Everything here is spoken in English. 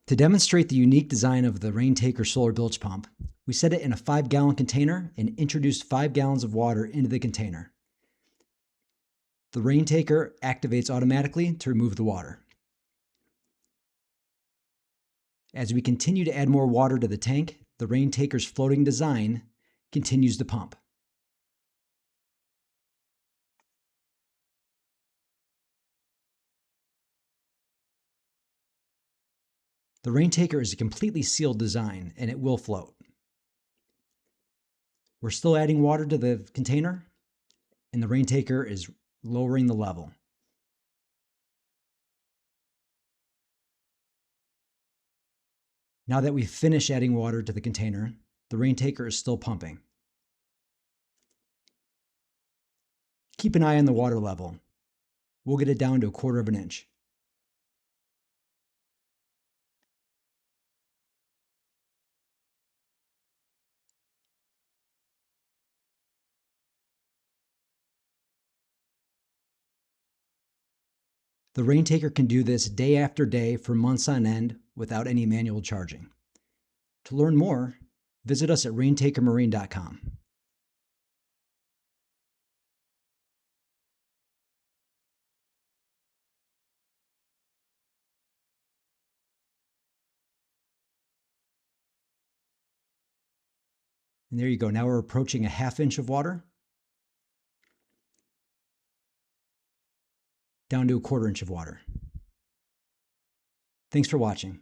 To demonstrate the unique design of the Raintaker solar bilge pump, we set it in a 5-gallon container and introduced 5 gallons of water into the container. The Raintaker activates automatically to remove the water. As we continue to add more water to the tank, the Raintaker's floating design continues to pump. The Raintaker is a completely sealed design and it will float. We're still adding water to the container and the Raintaker is lowering the level. Now that we've finished adding water to the container, the Raintaker is still pumping. Keep an eye on the water level. We'll get it down to 1/4 of an inch. The Raintaker can do this day after day for months on end without any manual charging. To learn more, visit us at raintakermarine.com. And there you go. Now we're approaching a 1/2 inch of water, down to 1/4 inch of water. Thanks for watching.